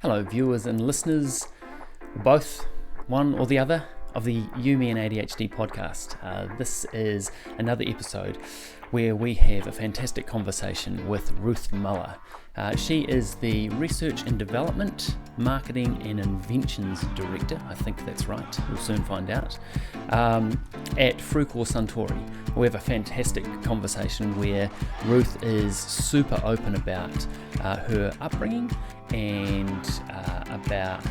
Hello viewers and listeners, both one or the other of the You, Me and ADHD podcast. This is another episode where we have a fantastic conversation with Ruth Muller. She is the Research and Development, Marketing and Inventions Director, I think that's right, we'll soon find out, at Frucor Suntory. We have a fantastic conversation where Ruth is super open about her upbringing and about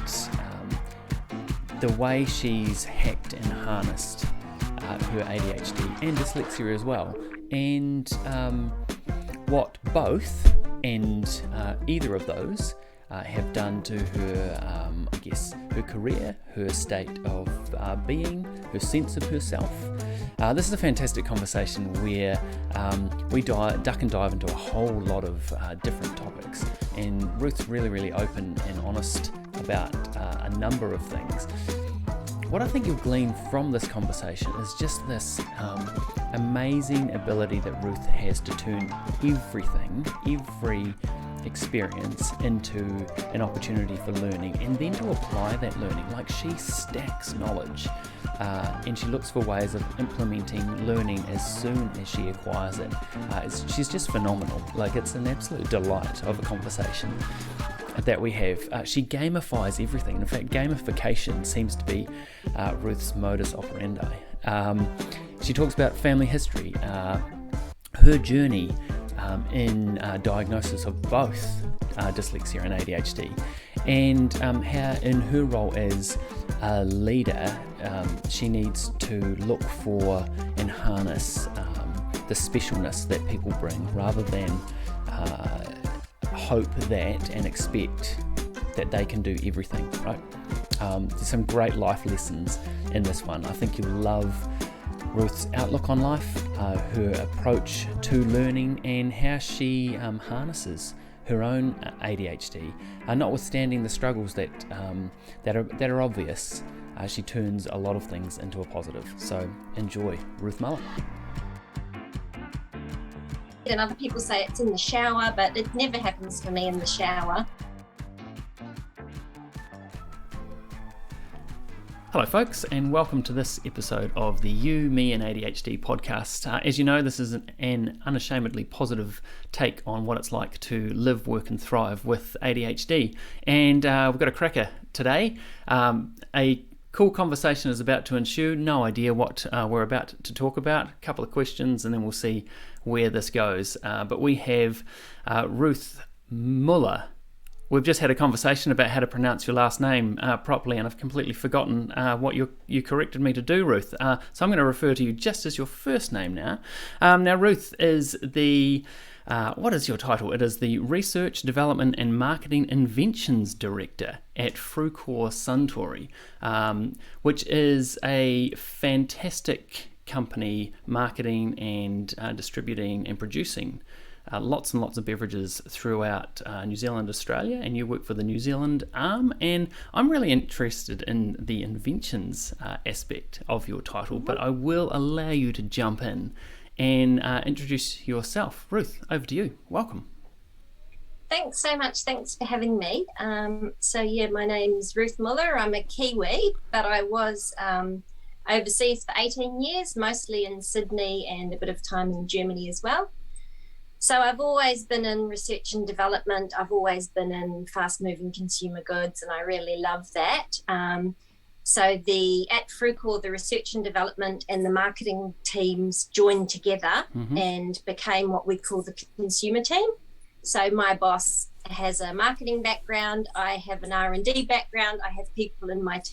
the way she's hacked and harnessed her ADHD and dyslexia as well, and what both and either of those have done to her, her career, her state of being, her sense of herself. This is a fantastic conversation where we duck and dive into a whole lot of different topics, and Ruth's really open and honest about a number of things. What I think you'll glean from this conversation is just this amazing ability that Ruth has to turn every experience into an opportunity for learning, and then to apply that learning. Like, she stacks knowledge and she looks for ways of implementing learning as soon as she acquires it. She's just phenomenal. Like, it's an absolute delight of a conversation that we have. She gamifies everything. In fact, gamification seems to be Ruth's modus operandi. She talks about family history, her journey in diagnosis of both dyslexia and ADHD, and how in her role as a leader she needs to look for and harness the specialness that people bring, rather than hope that and expect that they can do everything, right? There's some great life lessons in this one. I think you'll love Ruth's outlook on life, her approach to learning, and how she harnesses her own ADHD. Notwithstanding the struggles that are obvious, she turns a lot of things into a positive. So enjoy Ruth Muller. And other people say it's in the shower, but it never happens for me in the shower. Hello folks, and welcome to this episode of the You, Me and ADHD podcast. As you know, this is an unashamedly positive take on what it's like to live, work and thrive with ADHD. And we've got a cracker today. A cool conversation is about to ensue. No idea what we're about to talk about. A couple of questions and then we'll see where this goes. But we have Ruth Muller. We've just had a conversation about how to pronounce your last name properly, and I've completely forgotten what you corrected me to do, Ruth. So I'm going to refer to you just as your first name now. Now, Ruth is the, what is your title? It is the Research, Development and Marketing Inventions Director at Frucor Suntory, which is a fantastic company marketing and distributing and producing lots and lots of beverages throughout New Zealand, Australia, and you work for the New Zealand arm. And I'm really interested in the inventions aspect of your title, but I will allow you to jump in and introduce yourself. Ruth, over to you. Welcome. Thanks so much. Thanks for having me. My name's Ruth Muller. I'm a Kiwi, but I was overseas for 18 years, mostly in Sydney and a bit of time in Germany as well. So I've always been in research and development. I've always been in fast-moving consumer goods, and I really love that. At Frucor, the research and development and the marketing teams joined together and became what we call the consumer team. So my boss has a marketing background. I have an R&D background. I have people in my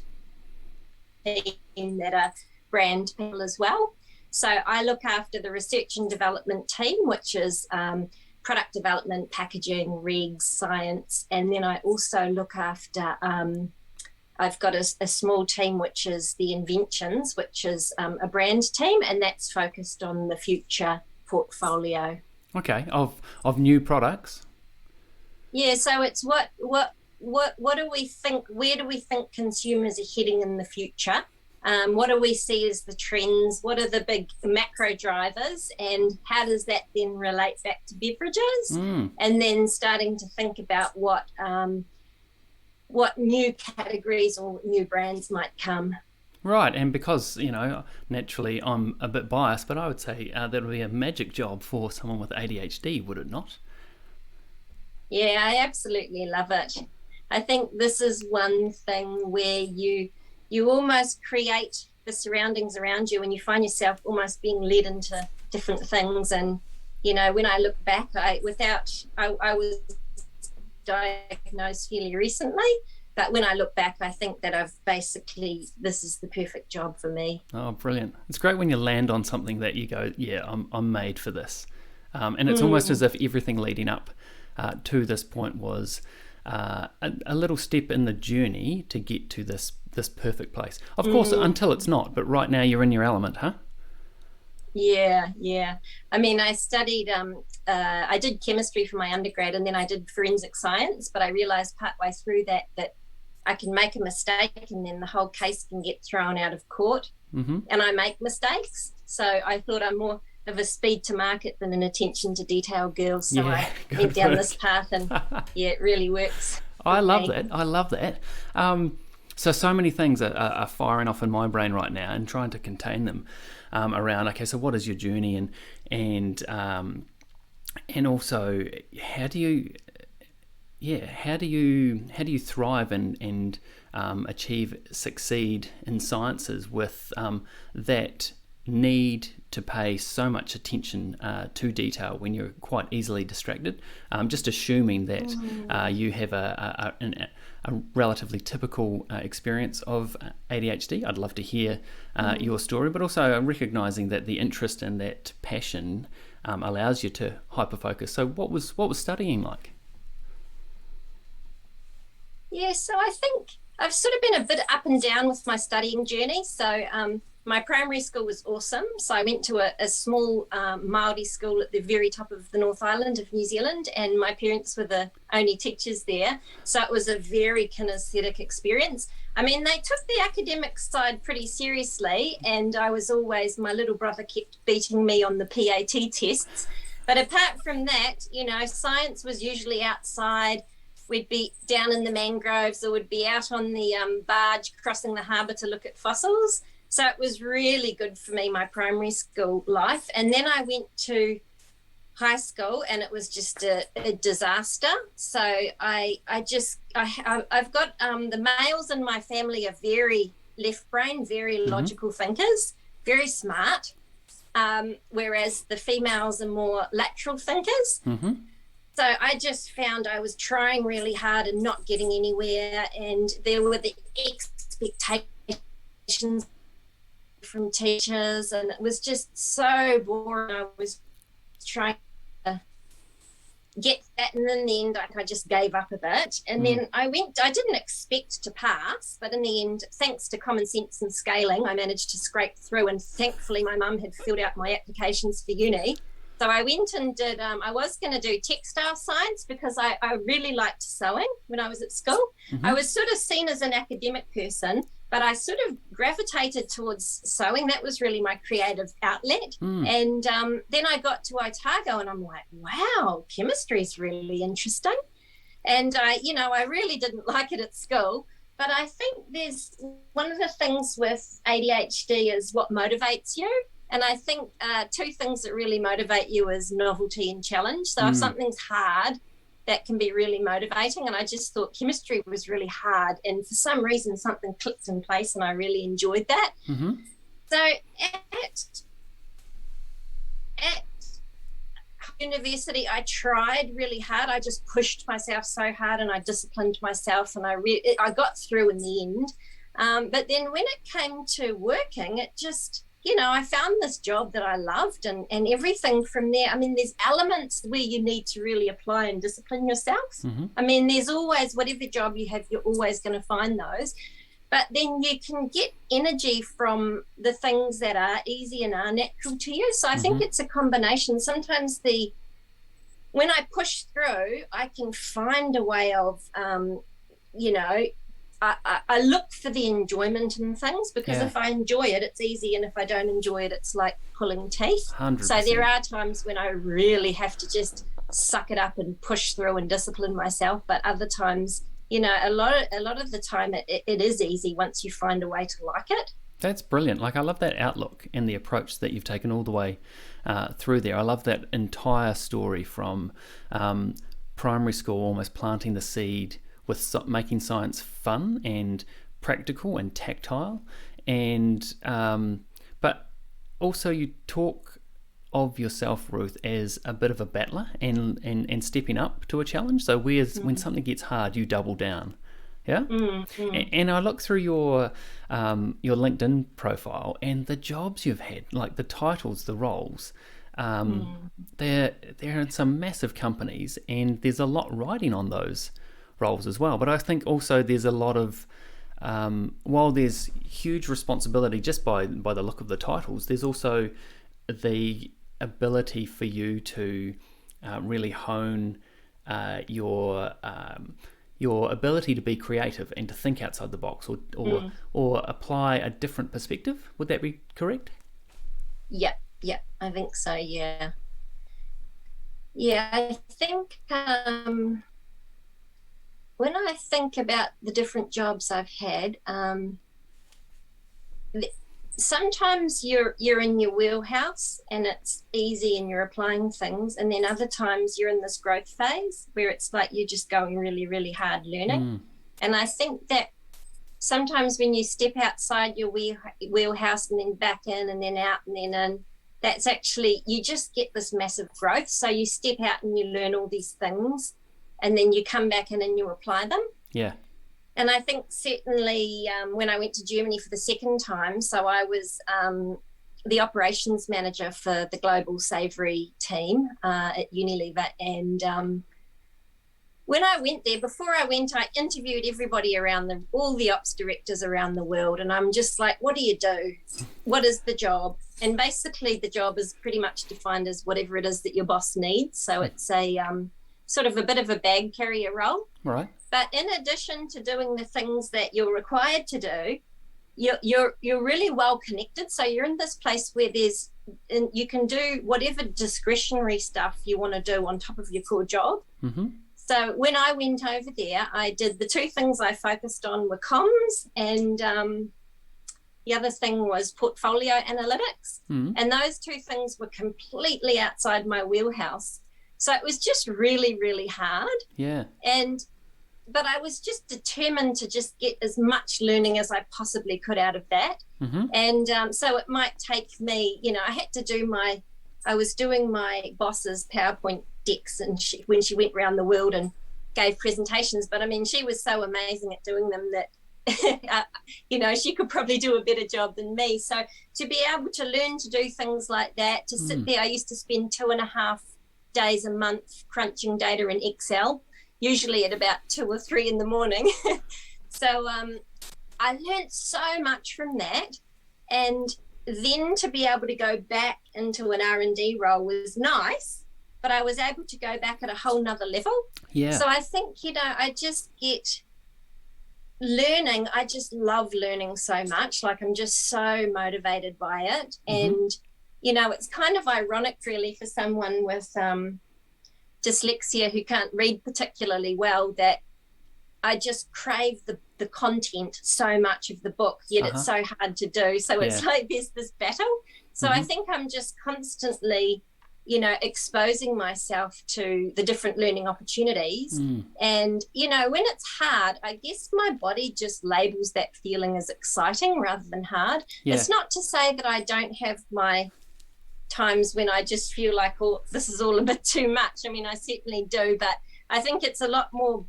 team that are brand people as well. So I look after the research and development team, which is product development, packaging, regs, science. And then I also look after, I've got a small team, which is the Inventions, which is a brand team, and that's focused on the future portfolio. Okay, of new products? Yeah, so it's what do we think, where do we think consumers are heading in the future? What do we see as the trends? What are the big macro drivers? And how does that then relate back to beverages? And then starting to think about what what new categories or new brands might come. Right, and because, naturally I'm a bit biased, but I would say that would be a magic job for someone with ADHD, would it not? Yeah, I absolutely love it. I think this is one thing where you almost create the surroundings around you and you find yourself almost being led into different things. And, when I look back, I was diagnosed fairly recently, but when I look back, I think that this is the perfect job for me. Oh, brilliant. It's great when you land on something that you go, yeah, I'm made for this. And it's almost as if everything leading up to this point was a little step in the journey to get to this perfect place. Of course, until it's not, but right now you're in your element, huh? Yeah. I mean, I studied, I did chemistry for my undergrad, and then I did forensic science, but I realized partway through that I can make a mistake and then the whole case can get thrown out of court, and I make mistakes. So I thought I'm more of a speed to market than an attention to detail girl. So I went down this path, and it really works. I love that. So many things are firing off in my brain right now, and trying to contain them around. Okay, so what is your journey, and also how do you thrive and succeed in sciences with that need to pay so much attention to detail when you're quite easily distracted? Just assuming that you have a relatively typical experience of ADHD. I'd love to hear your story, but also recognizing that the interest and that passion allows you to hyperfocus. So what was studying like? Yeah, so I think I've sort of been a bit up and down with my studying journey. So my primary school was awesome. So I went to a small Māori school at the very top of the North Island of New Zealand, and my parents were the only teachers there. So it was a very kinesthetic experience. I mean, they took the academic side pretty seriously, and my little brother kept beating me on the PAT tests. But apart from that, science was usually outside. We'd be down in the mangroves, or would be out on the barge crossing the harbour to look at fossils. So it was really good for me, my primary school life. And then I went to high school, and it was just a disaster. So I've got the males in my family are very left brain, very logical thinkers, very smart, whereas the females are more lateral thinkers. So I just found I was trying really hard and not getting anywhere, and there were the expectations from teachers, and it was just so boring. I was trying to get that, and in the end I just gave up a bit. And then I didn't expect to pass, but in the end, thanks to common sense and scaling, I managed to scrape through, and thankfully my mum had filled out my applications for uni. So I went and did, I was going to do textile science because I really liked sewing when I was at school. I was sort of seen as an academic person, but I sort of gravitated towards sewing. That was really my creative outlet. And then I got to Otago, and I'm like, wow, chemistry is really interesting. And, I really didn't like it at school. But I think there's one of the things with ADHD is what motivates you. And I think two things that really motivate you is novelty and challenge. So if something's hard, that can be really motivating. And I just thought chemistry was really hard. And for some reason, something clicked in place, and I really enjoyed that. So at university, I tried really hard. I just pushed myself so hard, and I disciplined myself, and I got through in the end. But then when it came to working, it just... I found this job that I loved, and everything from there. I mean, there's elements where you need to really apply and discipline yourself. I mean, there's always, whatever job you have, you're always going to find those. But then you can get energy from the things that are easy and are natural to you. So I think it's a combination. Sometimes when I push through, I can find a way of, I look for the enjoyment in things, because if I enjoy it, it's easy, and if I don't enjoy it, it's like pulling teeth. 100%. So there are times when I really have to just suck it up and push through and discipline myself, but other times, a lot of the time it is easy once you find a way to like it. That's brilliant. Like, I love that outlook and the approach that you've taken all the way through there. I love that entire story from primary school, almost planting the seed with making science fun and practical and tactile, and but also you talk of yourself, Ruth, as a bit of a battler and stepping up to a challenge. So when something gets hard, you double down. Yeah. And I look through your LinkedIn profile and the jobs you've had, like the titles, the roles. They're in some massive companies, and there's a lot riding on those roles as well. But I think also there's a lot of while there's huge responsibility just by the look of the titles, there's also the ability for you to really hone your ability to be creative and to think outside the box, or apply a different perspective. Would that be correct? Yeah, I think so. Yeah, I think when I think about the different jobs I've had, sometimes you're in your wheelhouse and it's easy and you're applying things, and then other times you're in this growth phase where it's like you're just going really, really hard learning. And I think that sometimes when you step outside your wheelhouse and then back in and then out and then in, that's actually, you just get this massive growth. So you step out and you learn all these things, and then you come back in and you apply them. Yeah. And I think certainly when I went to Germany for the second time, so I was the operations manager for the global savoury team at Unilever. And when I went there, before I went, I interviewed everybody around all the ops directors around the world. And I'm just like, what do you do? What is the job? And basically the job is pretty much defined as whatever it is that your boss needs. So it's a sort of a bit of a bag carrier role. Right. But in addition to doing the things that you're required to do, you're really well connected. So you're in this place where you can do whatever discretionary stuff you want to do on top of your core job. So when I went over there, I did the two things I focused on were comms, and the other thing was portfolio analytics. And those two things were completely outside my wheelhouse. So it was just really, really hard. Yeah. But I was just determined to just get as much learning as I possibly could out of that. And so it might take me, I was doing my boss's PowerPoint decks, and when she went around the world and gave presentations, but I mean, she was so amazing at doing them that, she could probably do a better job than me. So to be able to learn to do things like that, to sit there, I used to spend 2.5 days a month crunching data in Excel, usually at about 2 or 3 in the morning. So I learned so much from that. And then to be able to go back into an R&D role was nice, but I was able to go back at a whole nother level. Yeah. So I think, I just get learning. I just love learning so much. Like, I'm just so motivated by it. And, it's kind of ironic really for someone with dyslexia who can't read particularly well, that I just crave the content so much of the book, yet it's so hard to do. So it's like there's this battle. So I think I'm just constantly, exposing myself to the different learning opportunities. And, when it's hard, I guess my body just labels that feeling as exciting rather than hard. Yeah. It's not to say that I don't have my times when I just feel like, oh, this is all a bit too much. I mean, I certainly do, but I think it's a lot more,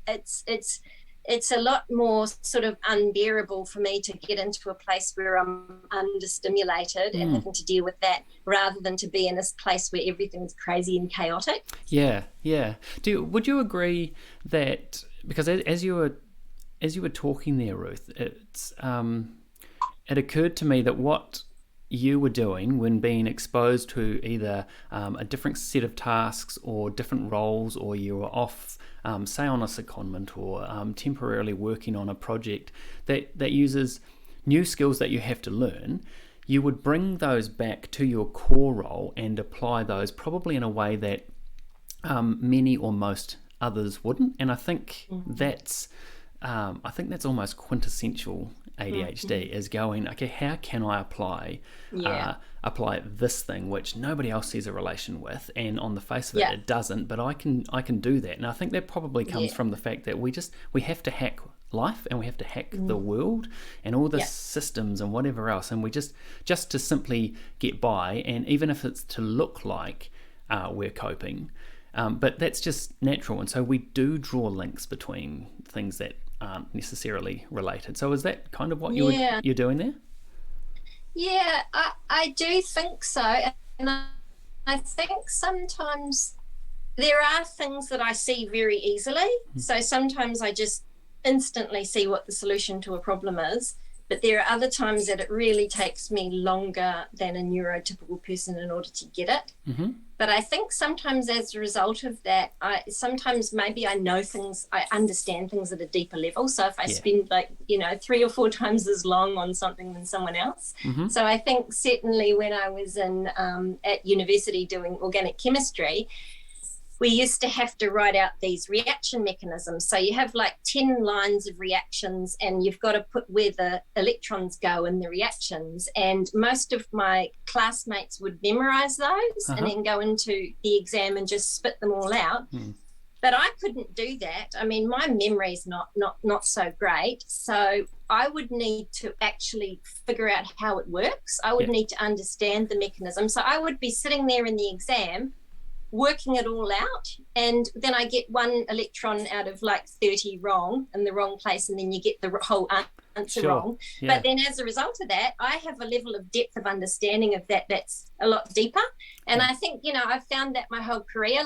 it's a lot more sort of unbearable for me to get into a place where I'm understimulated and having to deal with that, rather than to be in this place where everything's crazy and chaotic. Yeah. Would you agree that, because as you were talking there, Ruth, it occurred to me that what you were doing when being exposed to either a different set of tasks or different roles, or you were off, say on a secondment, or temporarily working on a project that uses new skills that you have to learn, you would bring those back to your core role and apply those probably in a way that many or most others wouldn't. And I think that's almost quintessential ADHD, is going, okay, how can I apply this thing which nobody else sees a relation with, and on the face of it, it doesn't, but I can do that. And I think that probably comes from the fact that we have to hack life, and we have to hack the world and all the systems and whatever else, and we just to simply get by, and even if it's to look like we're coping, but that's just natural. And so we do draw links between things that aren't necessarily related. So is that kind of what you're doing there? Yeah, I do think so. And I think sometimes there are things that I see very easily. So sometimes I just instantly see what the solution to a problem is. But there are other times that it really takes me longer than a neurotypical person in order to get it. But I think sometimes as a result of that, sometimes maybe I know things, I understand things at a deeper level. So if I spend 3 or 4 times as long on something than someone else. So I think certainly when I was at university doing organic chemistry, we used to have to write out these reaction mechanisms. So you have like 10 lines of reactions, and you've got to put where the electrons go in the reactions. And most of my classmates would memorize those and then go into the exam and just spit them all out. But I couldn't do that. I mean, my memory is not so great. So I would need to actually figure out how it works. I would need to understand the mechanism. So I would be sitting there in the exam working it all out, and then I get 1 electron out of like 30 wrong in the wrong place, and then you get the whole answer wrong. But then as a result of that, I have a level of depth of understanding of that's a lot deeper. And I think, I've found that my whole career,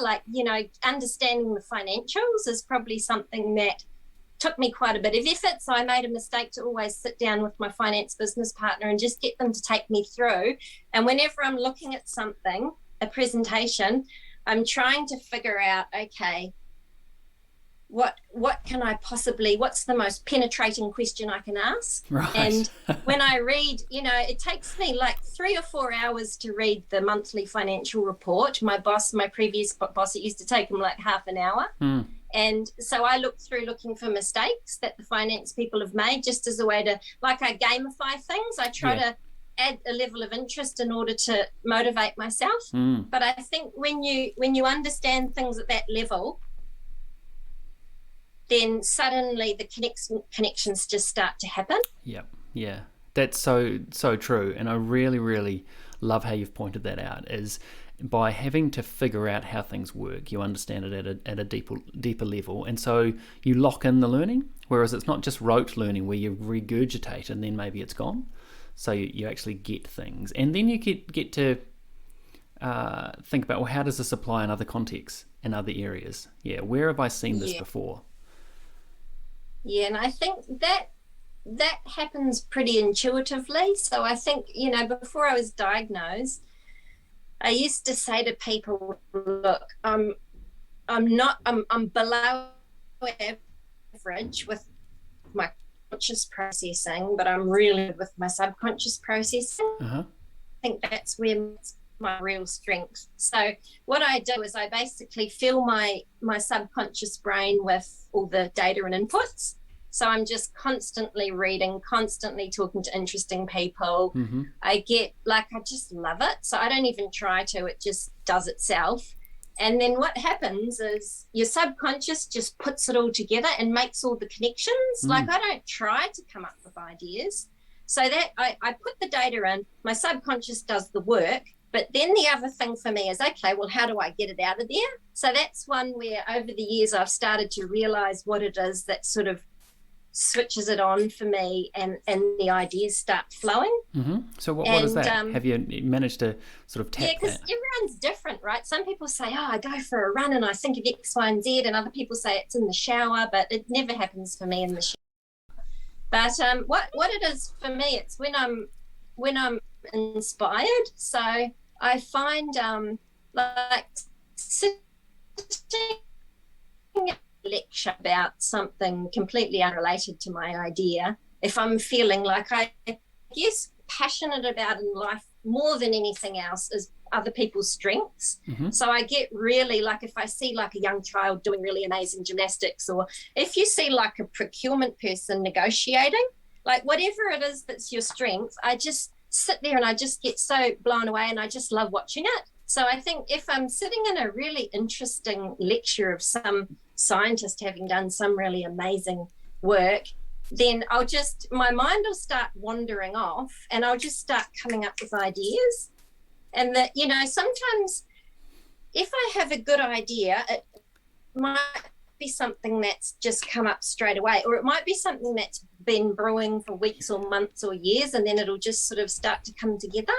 understanding the financials is probably something that took me quite a bit of effort. So I made a mistake to always sit down with my finance business partner and just get them to take me through. And whenever I'm looking at something, a presentation, I'm trying to figure out, okay, what can I possibly, what's the most penetrating question I can ask? Right. And when I read, it takes me like 3 or 4 hours to read the monthly financial report. My previous boss, it used to take him like half an hour. And so I look through looking for mistakes that the finance people have made, just as a way to, I gamify things. I try to add a level of interest in order to motivate myself. But I think when you understand things at that level, then suddenly the connections just start to happen. Yeah, that's so true. And I really, really love how you've pointed that out, is by having to figure out how things work, you understand it at a deeper level, and so you lock in the learning, whereas it's not just rote learning where you regurgitate and then maybe it's gone. So you actually get things, and then you get to think about, well, how does this apply in other contexts, in other areas? Where have I seen this before? And I think that happens pretty intuitively. So I think, before I was diagnosed, I used to say to people, look, I'm below average with my conscious processing, but I'm really good with my subconscious processing. I think that's where my real strength. So what I do is I basically fill my subconscious brain with all the data and inputs. So I'm just constantly reading, constantly talking to interesting people. I just love it. So I don't even try to, it just does itself. And then what happens is your subconscious just puts it all together and makes all the connections. I don't try to come up with ideas. So that I put the data in, my subconscious does the work. But then the other thing for me is, okay, well, how do I get it out of there? So that's one where over the years I've started to realize what it is that sort of switches it on for me, and the ideas start flowing. So what is that? Have you managed to sort of tap that? Because everyone's different, right? Some people say, I go for a run and I think of X, Y, and Z, and other people say it's in the shower, but it never happens for me in the shower. But what it is for me, it's when I'm inspired. So I find sitting lecture about something completely unrelated to my idea, if I'm feeling like I guess passionate about in life more than anything else, is other people's strengths. So I get really, like, if I see like a young child doing really amazing gymnastics, or if you see like a procurement person negotiating, like whatever it is that's your strength, I just sit there and I just get so blown away, and I just love watching it. So I think if I'm sitting in a really interesting lecture of some scientist having done some really amazing work, then my mind will start wandering off, and I'll just start coming up with ideas. And that, sometimes if I have a good idea, it might be something that's just come up straight away, or it might be something that's been brewing for weeks or months or years, and then it'll just sort of start to come together.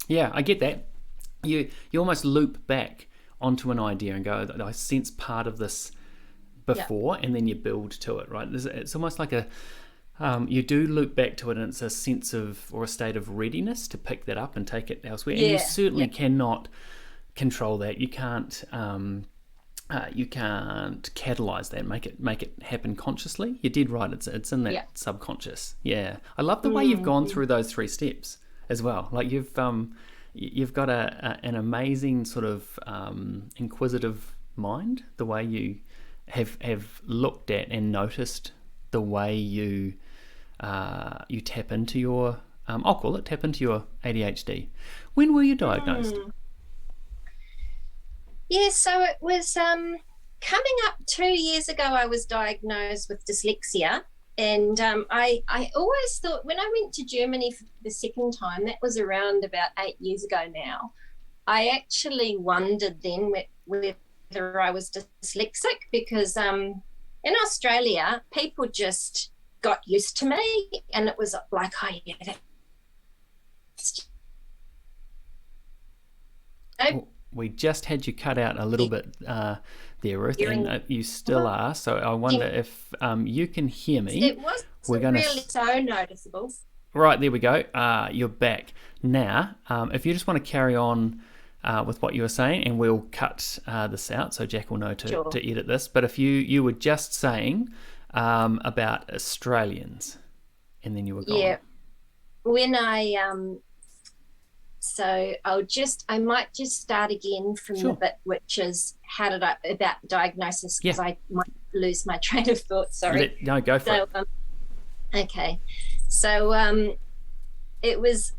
Yeah, I get that. You almost loop back onto an idea and go, I sense part of this before, and then you build to it, right? It's almost like you do loop back to it, and it's a sense of, or a state of readiness to pick that up and take it elsewhere. And you certainly cannot control that. You can't catalyze that, make it happen consciously. You did right. It's in that subconscious. Yeah, I love the way you've gone through those 3 steps as well. Like you've got an amazing sort of inquisitive mind. The way you have looked at and noticed the way you tap into your I'll call it tap into your ADHD. When were you diagnosed? Yeah, so it was coming up 2 years ago. I was diagnosed with dyslexia, and I always thought, when I went to Germany for the second time, that was around about 8 years ago now, I actually wondered then whether I was dyslexic, because in Australia, people just got used to me, and it was like, oh yeah, we just had you cut out a little bit there, Ruth, and you still are. So I wonder if you can hear me. It was really so noticeable. Right, there we go. You're back. Now, if you just want to carry on with what you were saying, and we'll cut this out so Jack will know to edit this. But if you were just saying about Australians, and then you were gone. Yeah. When so I might just start again from the bit, which is about diagnosis, because I might lose my train of thought. Sorry. No, go for it. Okay. So it was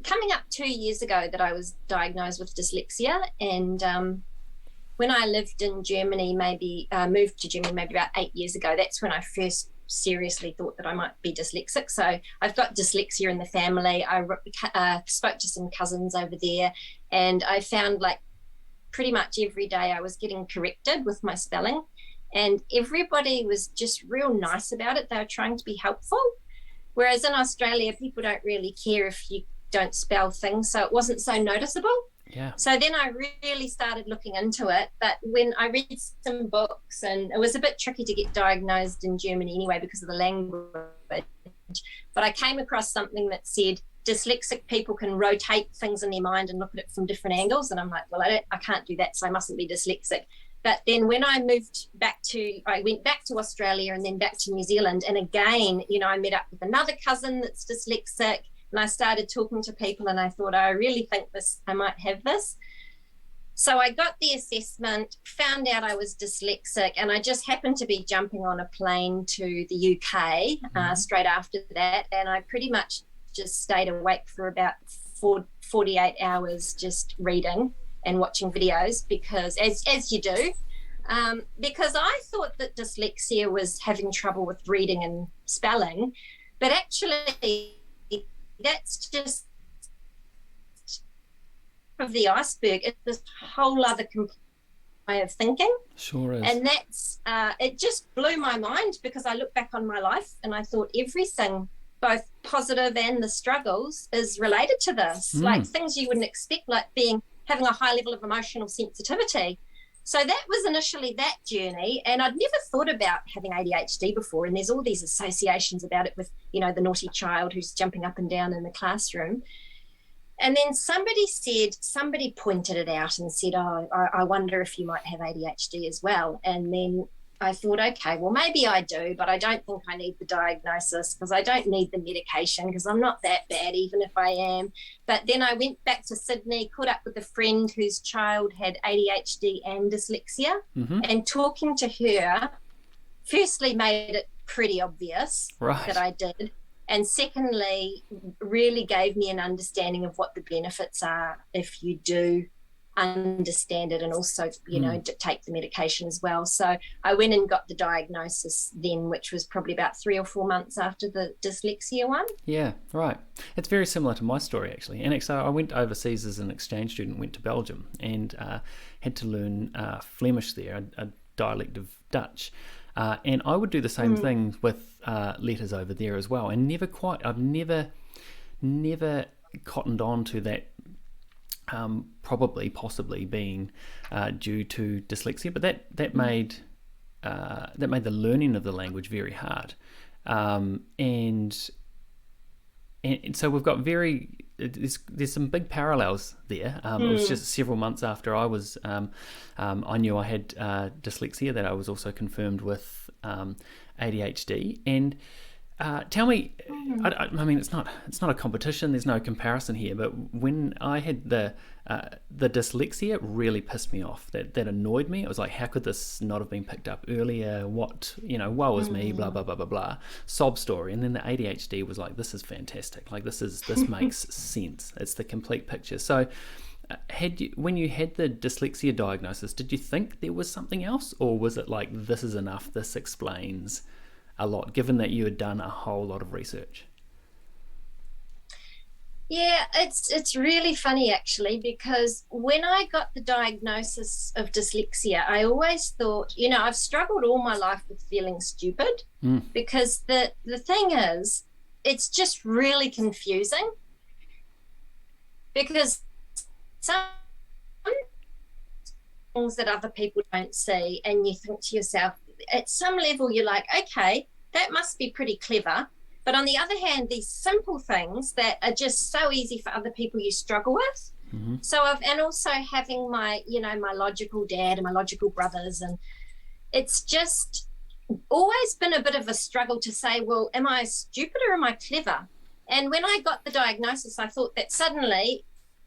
coming up 2 years ago that I was diagnosed with dyslexia, and when I lived in Germany, moved to Germany maybe about 8 years ago, that's when I first seriously thought that I might be dyslexic. So I've got dyslexia in the family. I spoke to some cousins over there, and I found like pretty much every day I was getting corrected with my spelling, and everybody was just real nice about it. They were trying to be helpful, whereas in Australia, people don't really care if you don't spell things, so it wasn't so noticeable. Yeah. So then I really started looking into it, but when I read some books, and it was a bit tricky to get diagnosed in Germany anyway because of the language, but I came across something that said dyslexic people can rotate things in their mind and look at it from different angles, and I'm like, well, I can't do that, so I mustn't be dyslexic. But then when I went back to Australia and then back to New Zealand, and again, I met up with another cousin that's dyslexic, and I started talking to people, and I thought, I really think I might have this. So I got the assessment, found out I was dyslexic, and I just happened to be jumping on a plane to the UK straight after that, and I pretty much just stayed awake for about 48 hours just reading and watching videos, because as you do, because I thought that dyslexia was having trouble with reading and spelling, but actually that's just of the iceberg. It's this whole other way of thinking. Sure is. And that's it just blew my mind, because I look back on my life and I thought everything, both positive and the struggles, is related to this. Like things you wouldn't expect, like having a high level of emotional sensitivity. So that was initially that journey, and I'd never thought about having ADHD before, and there's all these associations about it with, the naughty child who's jumping up and down in the classroom. And then somebody pointed it out and said, oh, I wonder if you might have ADHD as well. And then I thought, okay, well, maybe I do, but I don't think I need the diagnosis because I don't need the medication because I'm not that bad, even if I am. But then I went back to Sydney, caught up with a friend whose child had ADHD and dyslexia, and talking to her, firstly, made it pretty obvious that I did. And secondly, really gave me an understanding of what the benefits are if you do understand it and also, you know, take the medication as well. So I went and got the diagnosis then, which was probably about 3 or 4 months after the dyslexia one. Yeah, right. It's very similar to my story, actually. And so I went overseas as an exchange student, went to Belgium and had to learn Flemish there, a dialect of Dutch. And I would do the same thing with letters over there as well. And I've never cottoned on to that, possibly being due to dyslexia, but that made the learning of the language very hard. And so we've got there's some big parallels there. It was just several months after I was I knew I had dyslexia that I was also confirmed with ADHD. And tell me, I mean, it's not a competition. There's no comparison here. But when I had the dyslexia, it really pissed me off. That annoyed me. It was like, how could this not have been picked up earlier? What, woe is me, blah blah blah blah blah. Sob story. And then the ADHD was like, this is fantastic. Like this makes sense. It's the complete picture. So, when you had the dyslexia diagnosis, did you think there was something else, or was it like, this is enough? This explains a lot, given that you had done a whole lot of research? Yeah, it's really funny actually, because when I got the diagnosis of dyslexia, I always thought, I've struggled all my life with feeling stupid, because the thing is, it's just really confusing, because some things that other people don't see, and you think to yourself, at some level you're like, okay, that must be pretty clever. But on the other hand, these simple things that are just so easy for other people, you struggle with. And also having my logical dad and my logical brothers, and it's just always been a bit of a struggle to say, well, am I stupid or am I clever? And when I got the diagnosis, I thought that suddenly,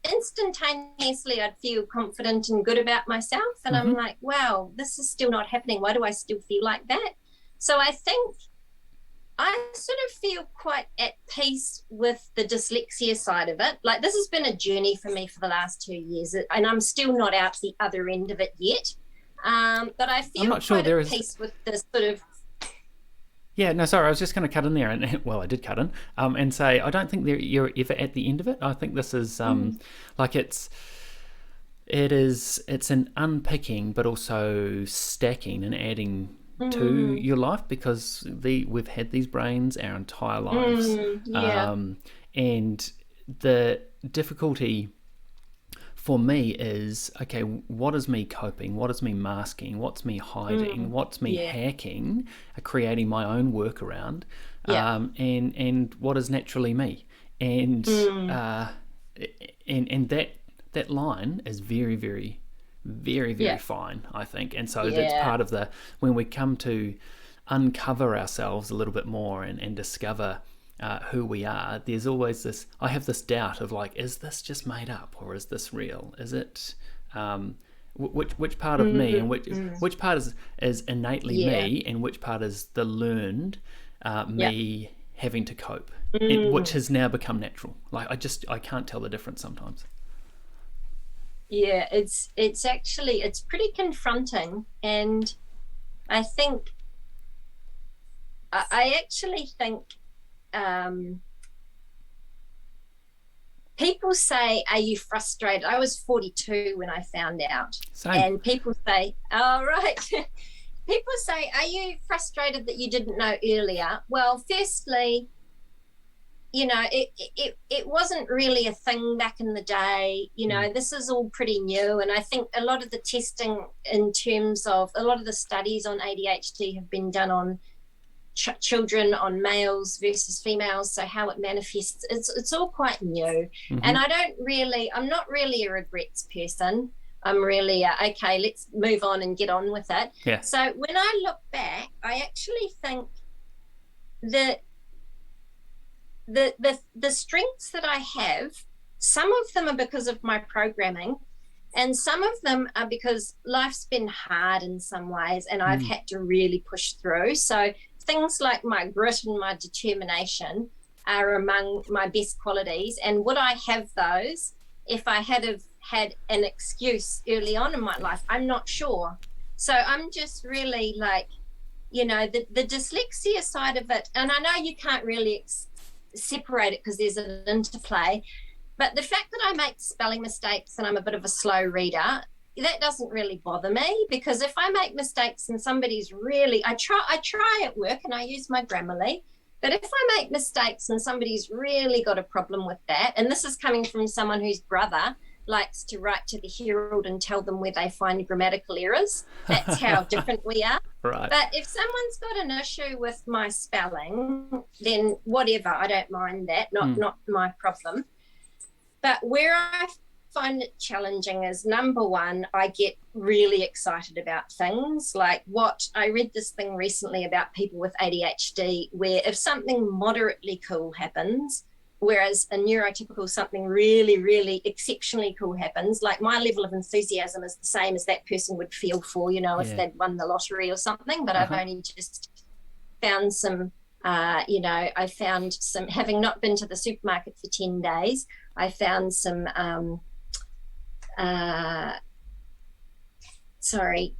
instantaneously, I'd feel confident and good about myself. And I'm like, wow, this is still not happening. Why do I still feel like that? So I think I sort of feel quite at peace with the dyslexia side of it. Like, this has been a journey for me for the last 2 years, and I'm still not out the other end of it yet. But I feel quite at peace with the sort of... Yeah, no, sorry, I was just going to cut in there, and well, I did cut in, and say I don't think you're ever at the end of it. I think this is like it's an unpicking, but also stacking and adding to your life, because we've had these brains our entire lives, and the difficulty for me is, okay, what is me coping? What is me masking? What's me hiding? What's me hacking? Creating my own workaround, and what is naturally me? And and that line is very, very, very, very fine, I think. And so that's part of when we come to uncover ourselves a little bit more and discover who we are, there's always I have this doubt of like, is this just made up, or is this real? Is it which part of me, and which part is innately me, and which part is the learned me having to cope, which has now become natural. Like I can't tell the difference sometimes. Yeah, it's actually, it's pretty confronting, and I actually think people say, are you frustrated? I was 42 when I found out. Same. And people say, oh, right. People say, are you frustrated that you didn't know earlier? Well, firstly, it wasn't really a thing back in the day. This is all pretty new. And I think a lot of the testing in terms of a lot of the studies on ADHD have been done on children, on males versus females, so how it manifests, it's all quite new. And I'm not really a regrets person. I'm really okay, let's move on and get on with it. Yeah. So when I look back, I actually think that the strengths that I have, some of them are because of my programming, and some of them are because life's been hard in some ways and I've had to really push through. So things like my grit and my determination are among my best qualities. And would I have those if I had an excuse early on in my life? I'm not sure. So I'm just really like, the dyslexia side of it. And I know you can't really separate it because there's an interplay. But the fact that I make spelling mistakes and I'm a bit of a slow reader, that doesn't really bother me, because if I make mistakes and somebody's really, I try at work and I use my Grammarly, but if I make mistakes and somebody's really got a problem with that, and this is coming from someone whose brother likes to write to the Herald and tell them where they find grammatical errors, that's how different we are. Right. But if someone's got an issue with my spelling, then whatever, I don't mind that, not my problem. But where I find it challenging is, number one, I get really excited about things. Like I read this thing recently about people with ADHD, where if something moderately cool happens, whereas a neurotypical something really, really exceptionally cool happens, like my level of enthusiasm is the same as that person would feel for, if they'd won the lottery or something. But I've only just found some, I found some, having not been to the supermarket for 10 days, I found some, sorry,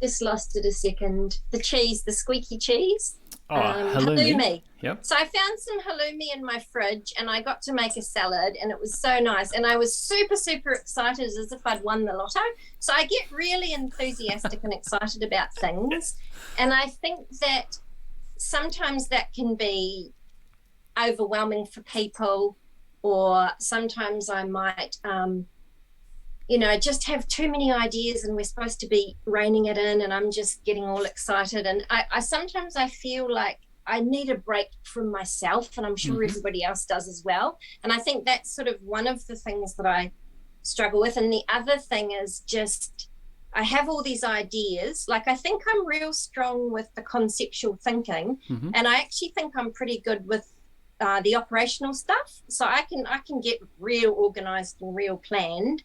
just lost it a second. The squeaky cheese. Halloumi. Yep. So I found some halloumi in my fridge and I got to make a salad and it was so nice. And I was super, super excited, as if I'd won the lotto. So I get really enthusiastic and excited about things. And I think that sometimes that can be overwhelming for people, or sometimes I might, just have too many ideas and we're supposed to be reining it in and I'm just getting all excited. And I sometimes I feel like I need a break from myself, and I'm sure everybody else does as well. And I think that's sort of one of the things that I struggle with. And the other thing is just, I have all these ideas. Like, I think I'm real strong with the conceptual thinking, and I actually think I'm pretty good with the operational stuff. So I can get real organized and real planned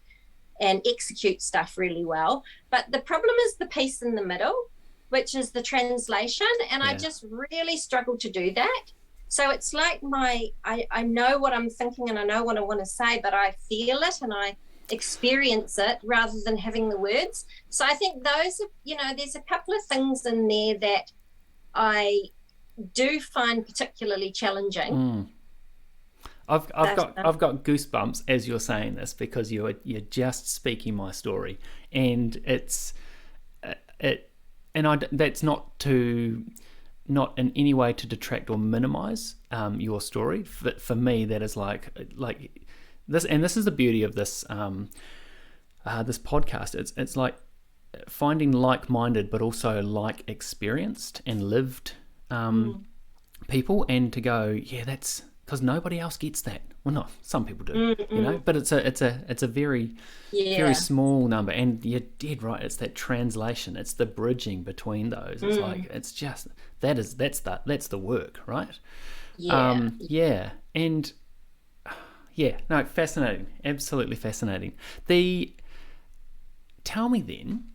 and execute stuff really well. But the problem is the piece in the middle, which is the translation. And I just really struggle to do that. So it's like I know what I'm thinking and I know what I want to say, but I feel it and I experience it rather than having the words. So I think those are, there's a couple of things in there that I do find particularly challenging. I've got goosebumps as you're saying this, because you're just speaking my story, and that's not in any way to detract or minimize your story. For me, that is like this, and this is the beauty of this this podcast. It's like finding like-minded but also like experienced and lived people, and to go, that's because nobody else gets that. Well, no, some people do, but it's a very very small number. And you're dead right. It's that translation. It's the bridging between those. It's like, it's just that's the work, right? And fascinating, absolutely fascinating. Tell me then,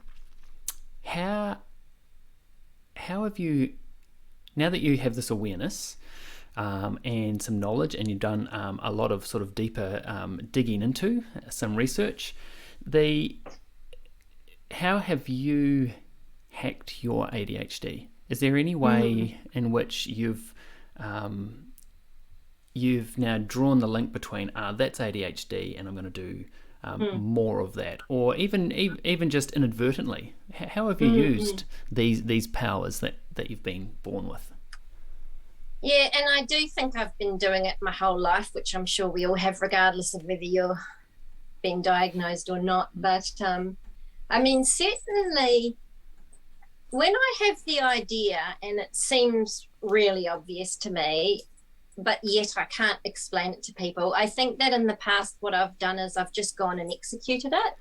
how have you, now that you have this awareness and some knowledge, and you've done a lot of sort of deeper digging into some research, how have you hacked your ADHD? Is there any way in which you've now drawn the link between that's ADHD and I'm going to do more of that, or even just inadvertently? How have you used these powers that you've been born with? Yeah, and I do think I've been doing it my whole life, which I'm sure we all have, regardless of whether you're being diagnosed or not. But certainly when I have the idea and it seems really obvious to me, but yet I can't explain it to people, I think that in the past what I've done is I've just gone and executed it.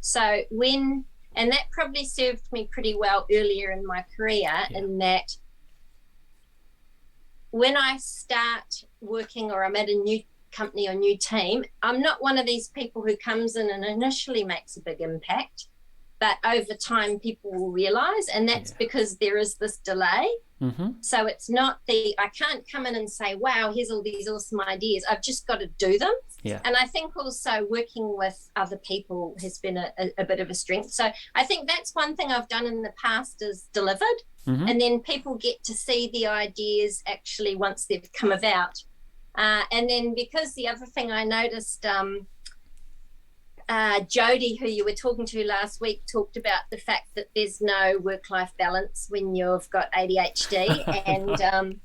So and that probably served me pretty well earlier in my career, in that when I start working or I'm at a new company or new team, I'm not one of these people who comes in and initially makes a big impact, but over time people will realize, and that's because there is this delay. So it's not I can't come in and say, wow, here's all these awesome ideas. I've just got to do them. And I think also working with other people has been a bit of a strength. So I think that's one thing I've done in the past, is delivered. And then people get to see the ideas actually once they've come about. And then, because the other thing I noticed, Jodie, who you were talking to last week, talked about the fact that there's no work-life balance when you've got ADHD. And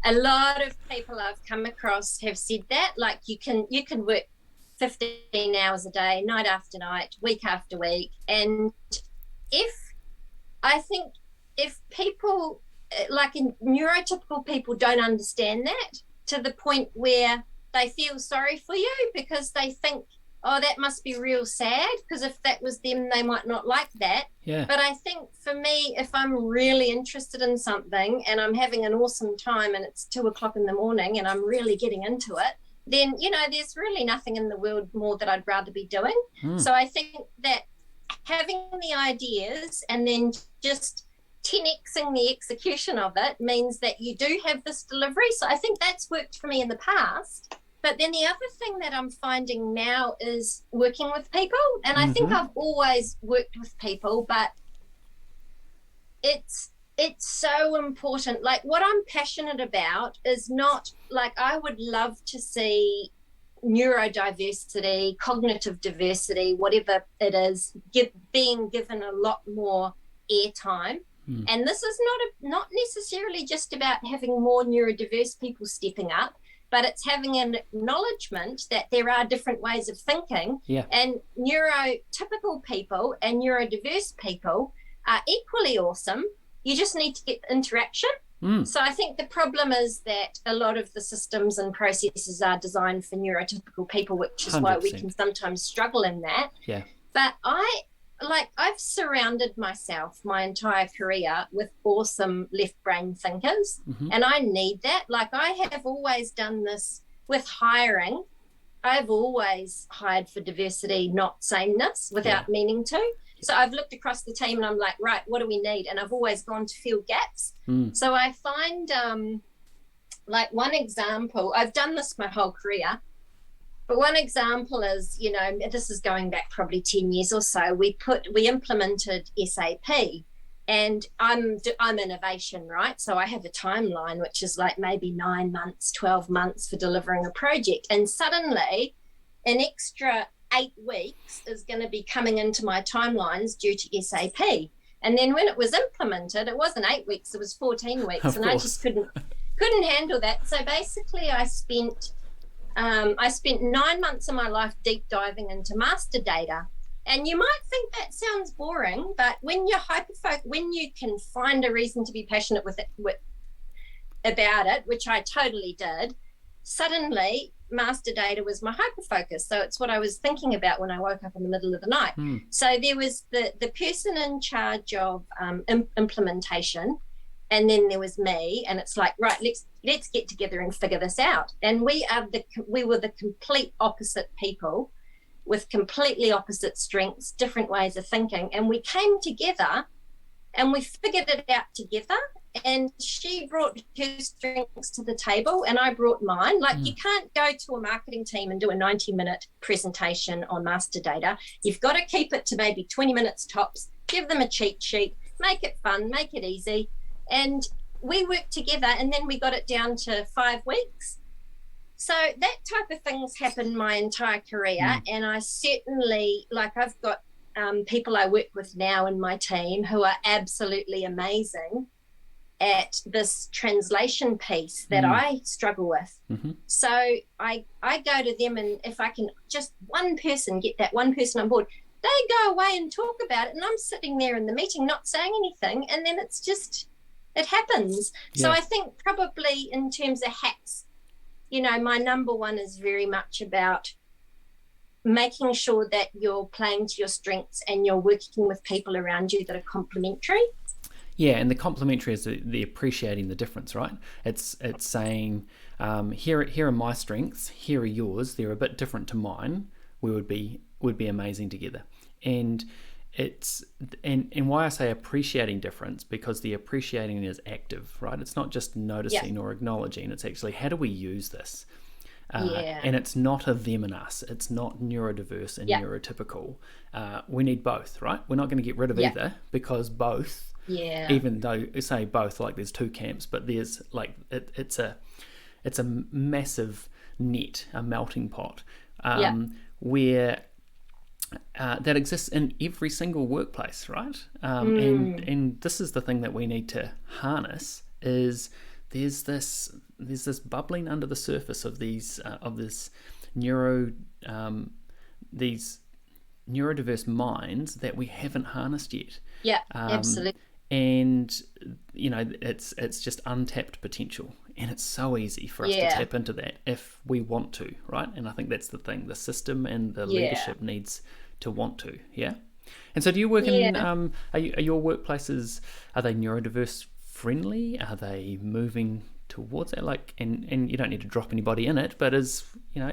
a lot of people I've come across have said that, like, you can work 15 hours a day, night after night, week after week. And I think if people, like neurotypical people, don't understand that to the point where they feel sorry for you because they think, oh, that must be real sad, because if that was them, they might not like that. But I think for me, if I'm really interested in something and I'm having an awesome time and it's 2:00 in the morning and I'm really getting into it, then, there's really nothing in the world more that I'd rather be doing. So I think that having the ideas and then just 10xing the execution of it means that you do have this delivery. So I think that's worked for me in the past. But then the other thing that I'm finding now is working with people. And I think I've always worked with people, but it's so important. Like, what I'm passionate about is not, like, I would love to see neurodiversity, cognitive diversity, whatever it is, being given a lot more airtime. And this is not necessarily just about having more neurodiverse people stepping up, but it's having an acknowledgement that there are different ways of thinking. And neurotypical people and neurodiverse people are equally awesome. You just need to get interaction. So I think the problem is that a lot of the systems and processes are designed for neurotypical people, which is 100%. Why we can sometimes struggle in that. But I've surrounded myself my entire career with awesome left brain thinkers, and I need that. Like, I have always done this with hiring. I've always hired for diversity, not sameness, without meaning to. So I've looked across the team and I'm like, right, what do we need? And I've always gone to fill gaps. So I find, like, one example, I've done this my whole career. But one example is, this is going back probably 10 years or so, we implemented SAP, and I'm innovation, right? So I have a timeline, which is like maybe 9 months, 12 months for delivering a project. And suddenly an extra 8 weeks is going to be coming into my timelines due to SAP. And then when it was implemented, it wasn't 8 weeks, it was 14 weeks. Of and course. I just couldn't handle that. So basically I spent 9 months of my life deep diving into master data. And you might think that sounds boring, but when you're when you can find a reason to be passionate about it, which I totally did, suddenly master data was my hyper-focus. So it's what I was thinking about when I woke up in the middle of the night. So there was the person in charge of implementation, and then there was me, and it's like, right, let's get together and figure this out. And we were the complete opposite people with completely opposite strengths, different ways of thinking. And we came together and we figured it out together. And she brought her strengths to the table and I brought mine. Like, you can't go to a marketing team and do a 90-minute presentation on master data. You've got to keep it to maybe 20 minutes tops, give them a cheat sheet, make it fun, make it easy. And we worked together, and then we got it down to 5 weeks. So that type of things happened my entire career. And I certainly, like, I've got people I work with now in my team who are absolutely amazing at this translation piece that I struggle with. So I go to them, and if I can just get that one person on board, they go away and talk about it, and I'm sitting there in the meeting not saying anything, and then it happens. So I think probably in terms of hacks, my number one is very much about making sure that you're playing to your strengths and you're working with people around you that are complementary. Yeah, and the complementary is the appreciating the difference, right? It's saying, here are my strengths, here are yours. They're a bit different to mine. We would be amazing together. And and why I say appreciating difference, because the appreciating is active, right? It's not just noticing or acknowledging. It's actually, how do we use this? And it's not a them and us. It's not neurodiverse and neurotypical. We need both, right? We're not going to get rid of either, because both. Yeah. Even though say both, like there's two camps, but there's like it's a massive net, a melting pot, where that exists in every single workplace, right? And this is the thing that we need to harness. Is there's this bubbling under the surface of these these neurodiverse minds that we haven't harnessed yet. Yeah, absolutely. And it's just untapped potential, and it's so easy for us to tap into that if we want to, right? And I think that's the thing, the system and the leadership needs to want to. And so do you work in are your workplaces, are they neurodiverse friendly? Are they moving towards that? Like, and you don't need to drop anybody in it, but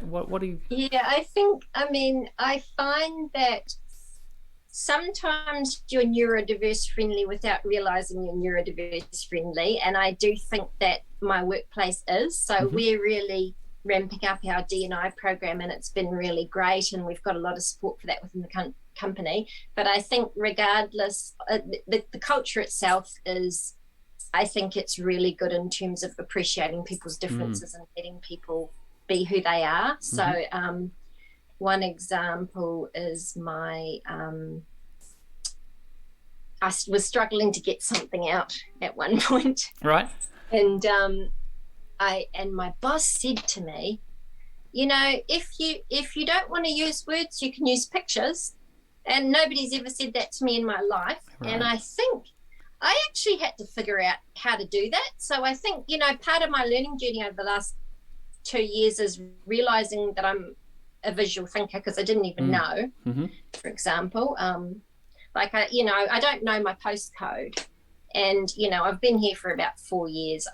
what do you... I find that sometimes you're neurodiverse friendly without realizing you're neurodiverse friendly, and I do think that my workplace is. So we're really ramping up our D&I program, and it's been really great, and we've got a lot of support for that within the company. But I think regardless, the culture itself is, I think it's really good in terms of appreciating people's differences and letting people be who they are. So one example is my I was struggling to get something out at one point, right? And my boss said to me, if you don't want to use words, you can use pictures. And nobody's ever said that to me in my life. Right. And I think I actually had to figure out how to do that. So I think, part of my learning journey over the last 2 years is realizing that I'm a visual thinker, because I didn't even know, for example, I don't know my postcode, and, I've been here for about 4 years.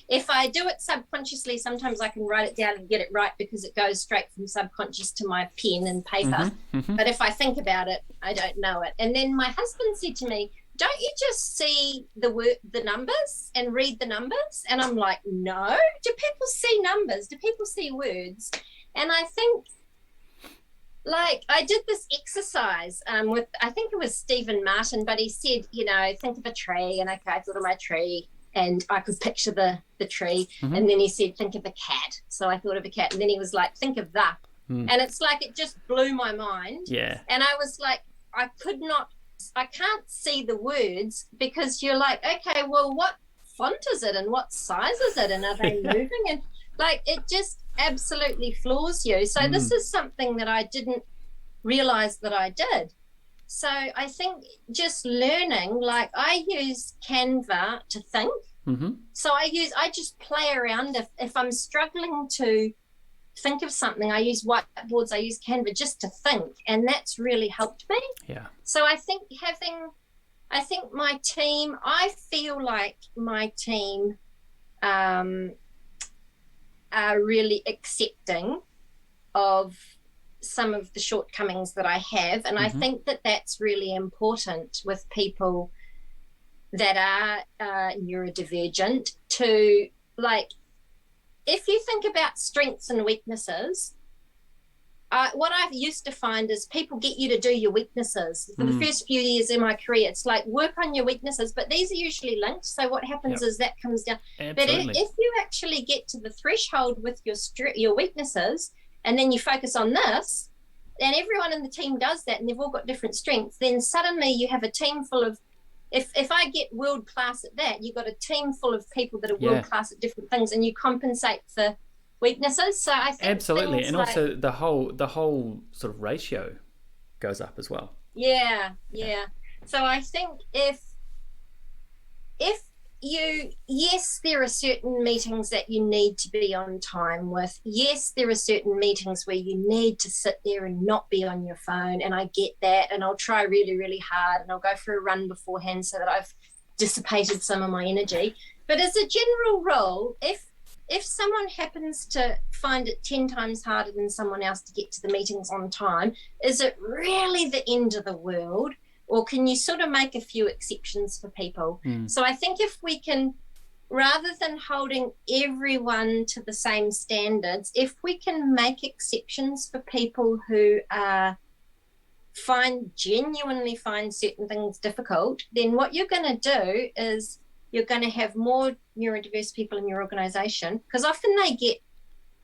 If I do it subconsciously, sometimes I can write it down and get it right, because it goes straight from subconscious to my pen and paper. But if I think about it, I don't know it. And then my husband said to me, don't you just see the numbers and read the numbers? And I'm like, no. Do people see numbers? Do people see words? And I think, I did this exercise with, I think it was Stephen Martin, but he said, think of a tree. And I thought of my tree, and I could picture the tree. And then he said, think of a cat. So I thought of a cat. And then he was like, think of that. And it's like, it just blew my mind. Yeah. And I was like, I can't see the words, because you're like, okay, well, what font is it and what size is it, and are they moving? And it just absolutely floors you. So this is something that I didn't realize that I did. So I think just learning, I use Canva to think. So I just play around. If I'm struggling to think of something, I use whiteboards, I use Canva just to think, and that's really helped me. Yeah. So I think my team, I feel like my team are really accepting of some of the shortcomings that I have, and I think that that's really important with people that are neurodivergent to, if you think about strengths and weaknesses, what I've used to find is people get you to do your weaknesses. For the first few years in my career, it's like, work on your weaknesses, but these are usually linked. So what happens is that comes down. Absolutely. But if you actually get to the threshold with your weaknesses, and then you focus on this, and everyone in the team does that, and they've all got different strengths, then suddenly you have a team full of, if I get world class at that, you've got a team full of people that are world class at different things, and you compensate for weaknesses. So I think absolutely, and also the whole sort of ratio goes up as well. Yeah. So I think if yes, there are certain meetings that you need to be on time with. Yes, there are certain meetings where you need to sit there and not be on your phone. And I get that. And I'll try really, really hard, and I'll go for a run beforehand so that I've dissipated some of my energy. But as a general rule, if someone happens to find it 10 times harder than someone else to get to the meetings on time, is it really the end of the world? Or can you sort of make a few exceptions for people? So I think if we can, rather than holding everyone to the same standards, if we can make exceptions for people who genuinely find certain things difficult, then what you're going to do is you're going to have more neurodiverse people in your organisation, because often they get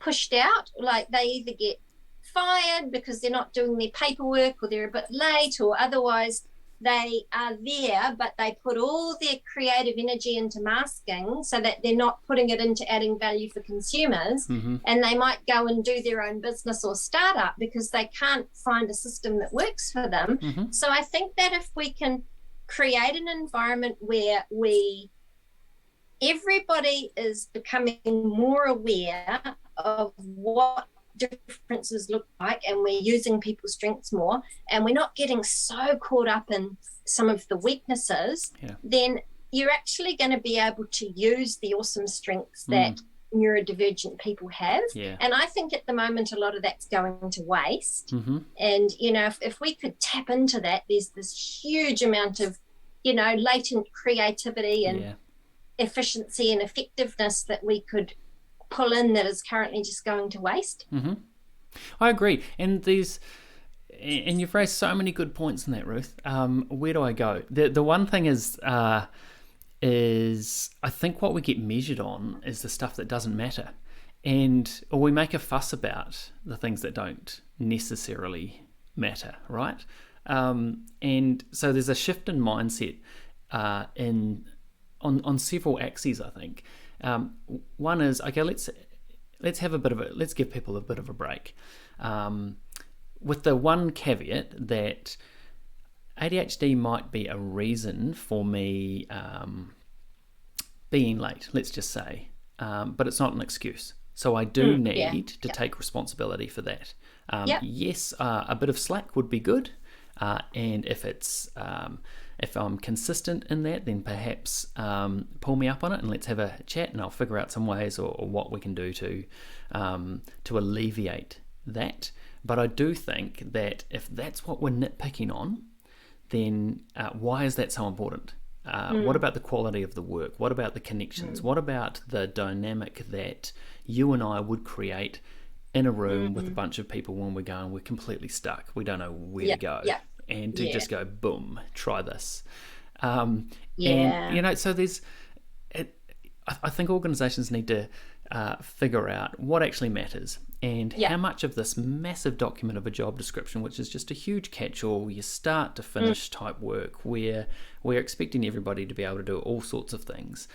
pushed out, like they either get fired because they're not doing their paperwork, or they're a bit late, or otherwise they are there, but they put all their creative energy into masking so that they're not putting it into adding value for consumers. And they might go and do their own business or startup because they can't find a system that works for them. So I think that if we can create an environment where everybody is becoming more aware of what differences look like, and we're using people's strengths more, and we're not getting so caught up in some of the weaknesses, then you're actually going to be able to use the awesome strengths that neurodivergent people have. And I think at the moment a lot of that's going to waste. And if we could tap into that, there's this huge amount of latent creativity and efficiency and effectiveness that we could pull in that is currently just going to waste. I agree, and you've raised so many good points in that, Ruth. Where do I go? The one thing is I think what we get measured on is the stuff that doesn't matter, or we make a fuss about the things that don't necessarily matter, right? And so there's a shift in mindset on several axes, I think. One is, okay, let's give people a bit of a break, with the one caveat that ADHD might be a reason for me being late, let's just say, but it's not an excuse. So I do need to take responsibility for that. Yes, a bit of slack would be good, and if I'm consistent in that, then perhaps pull me up on it and let's have a chat, and I'll figure out some ways or what we can do to alleviate that. But I do think that if that's what we're nitpicking on, then why is that so important? What about the quality of the work? What about the connections? What about the dynamic that you and I would create in a room with a bunch of people when we're completely stuck? We don't know where to go. And to just go, boom, try this. And, so there's, I think organizations need to figure out what actually matters, and how much of this massive document of a job description, which is just a huge catch-all, you start to finish type work, where we're expecting everybody to be able to do all sorts of things.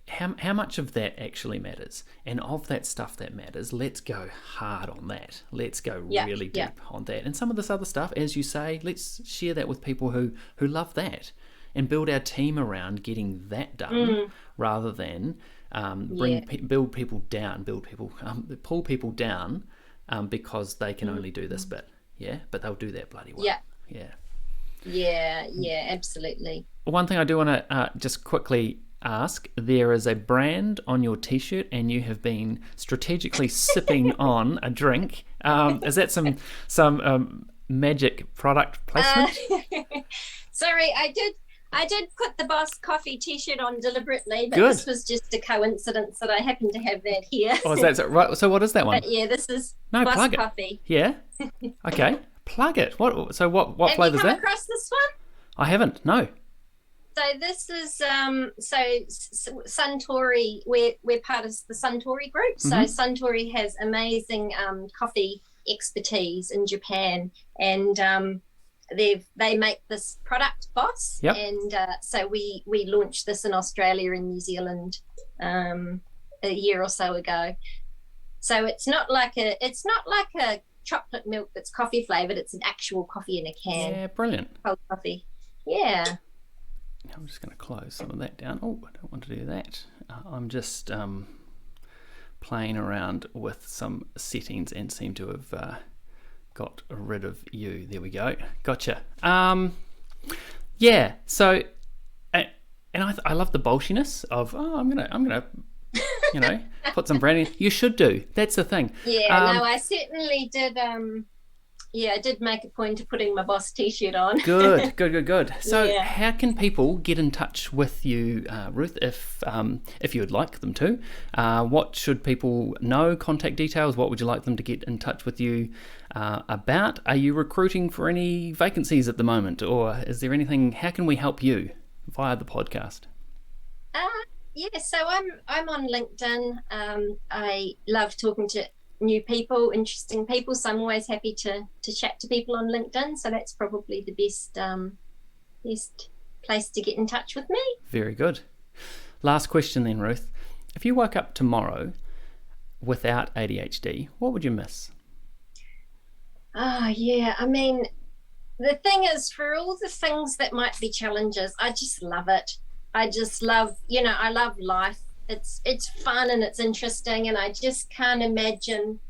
How much of that actually matters? And of that stuff that matters, let's go hard on that. Let's go really deep on that. And some of this other stuff, as you say, let's share that with people who love that, and build our team around getting that done, rather than pull people down because they can only do this bit. But they'll do that bloody well. Absolutely. One thing I do want to just quickly ask, there is a brand on your t-shirt and you have been strategically sipping on a drink. Is that some magic product placement? Sorry, I did put the Boss Coffee t-shirt on deliberately, but Good. This was just a coincidence that I happen to have that here. Oh, is that right? So what is that one? But this is Boss plug Coffee. Yeah? Okay, plug it. What flavour is that? Have you come across this one? I haven't, no. So this is Suntory. We're part of the Suntory group. So Suntory has amazing coffee expertise in Japan, and they make this product, Boss. And so we launched this in Australia and New Zealand a year or so ago. So it's not like a chocolate milk that's coffee flavored. It's an actual coffee in a can. Yeah, brilliant. Cold coffee. Yeah. I'm just going to close some of that down. Oh, I don't want to do that. I'm just playing around with some settings and seem to have got rid of you. There we go. Gotcha. Yeah. So, and I love the bolshiness of I'm gonna put some branding. You should do. That's the thing. Yeah. No, I certainly did. I did make a point of putting my boss t-shirt on. Good. So how can people get in touch with you, Ruth, if you would like them to? What should people know? Contact details? What would you like them to get in touch with you about? Are you recruiting for any vacancies at the moment? Or is there anything, how can we help you via the podcast? So I'm on LinkedIn. I love talking to new people, interesting people, so I'm always happy to chat to people on LinkedIn, so that's probably the best place to get in touch with me. Very good. Last question then, Ruth. If you woke up tomorrow without ADHD, what would you miss? I mean, the thing is, for all the things that might be challenges, I just love it. I just love, I love life. It's fun and it's interesting, and I just can't imagine,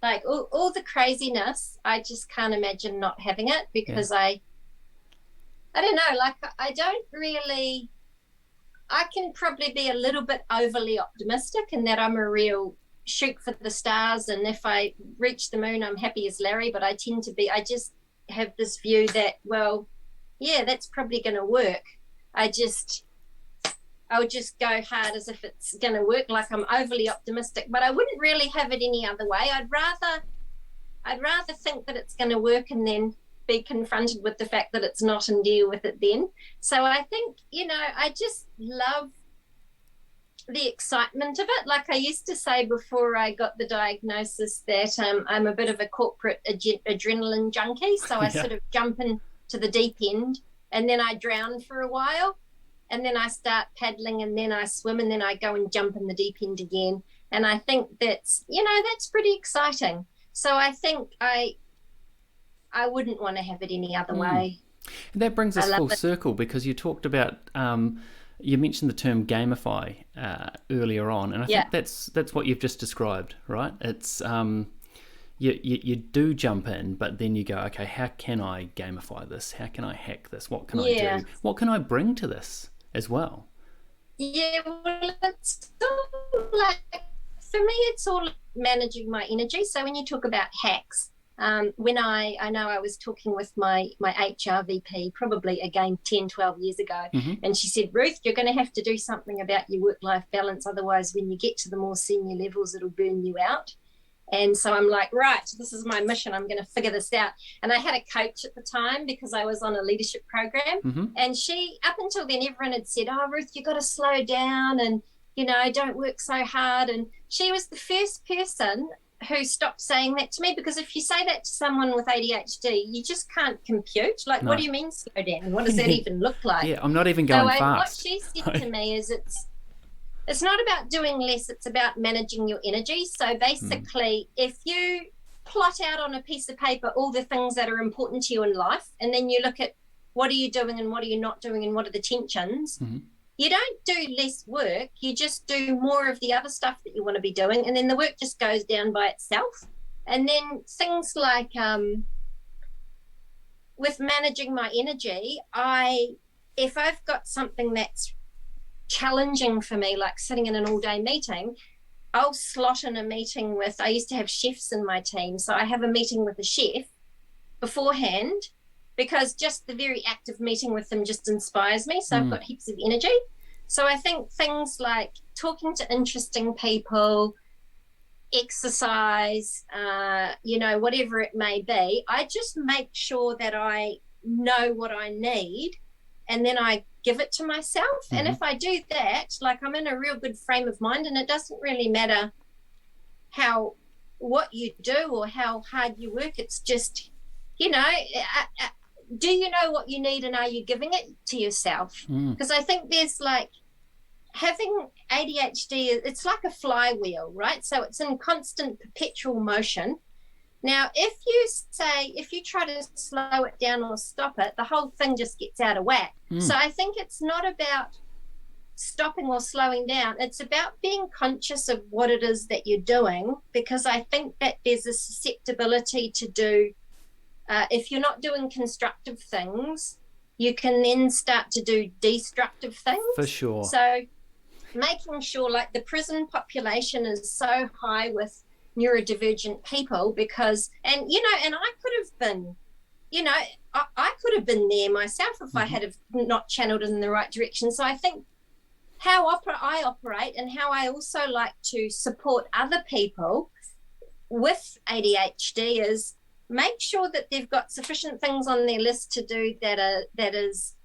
like, all the craziness, I just can't imagine not having it, because I don't know, like, I can probably be a little bit overly optimistic in that I'm a real shoot for the stars, and if I reach the moon, I'm happy as Larry, but I just have this view that, well, yeah, that's probably going to work. I would just go hard as if it's going to work, like I'm overly optimistic, but I wouldn't really have it any other way. I'd rather think that it's going to work and then be confronted with the fact that it's not and deal with it then. So I think, I just love the excitement of it. Like I used to say before I got the diagnosis that I'm a bit of a corporate adrenaline junkie. So I sort of jump into the deep end and then I drown for a while. And then I start paddling, and then I swim, and then I go and jump in the deep end again. And I think that's pretty exciting. So I think I wouldn't want to have it any other way. And that brings us full circle, because you talked about, you mentioned the term gamify earlier on, and I think that's what you've just described, right? It's you do jump in, but then you go, okay, how can I gamify this? How can I hack this? What can I do? What can I bring to this as well? Yeah, well, it's all like, for me, it's all managing my energy. So when you talk about hacks, when I know I was talking with my HR VP probably again 10, 12 years ago, and she said, Ruth, you're going to have to do something about your work-life balance. Otherwise, when you get to the more senior levels, it'll burn you out. And so I'm like, right, this is my mission. I'm going to figure this out. And I had a coach at the time because I was on a leadership program. And she, up until then, everyone had said, oh, Ruth, you got to slow down and, don't work so hard. And she was the first person who stopped saying that to me, because if you say that to someone with ADHD, you just can't compute. Like, what do you mean slow down? What does that even look like? Yeah, I'm not even going fast. What she said to me is it's not about doing less, it's about managing your energy. So basically, if you plot out on a piece of paper all the things that are important to you in life, and then you look at what are you doing and what are you not doing and what are the tensions, you don't do less work, you just do more of the other stuff that you want to be doing, and then the work just goes down by itself. And then things like with managing my energy, if I've got something that's challenging for me, like sitting in an all-day meeting, I'll slot in a meeting with, I used to have chefs in my team, so I have a meeting with a chef beforehand, because just the very act of meeting with them just inspires me. So I've got heaps of energy. So I think things like talking to interesting people, exercise, whatever it may be, I just make sure that I know what I need, and then I give it to myself. And if I do that, like, I'm in a real good frame of mind, and it doesn't really matter what you do or how hard you work. It's just, do you know what you need, and are you giving it to yourself? Because I think there's like, having ADHD, it's like a flywheel, right? So it's in constant perpetual motion. Now, if you try to slow it down or stop it, the whole thing just gets out of whack. So I think it's not about stopping or slowing down. It's about being conscious of what it is that you're doing, because I think that there's a susceptibility to do, if you're not doing constructive things, you can then start to do destructive things. For sure. So making sure, like, the prison population is so high with neurodivergent people because, and I could have been, I could have been there myself if I had have not channeled in the right direction. So I think how I operate and how I also like to support other people with ADHD is make sure that they've got sufficient things on their list to do that is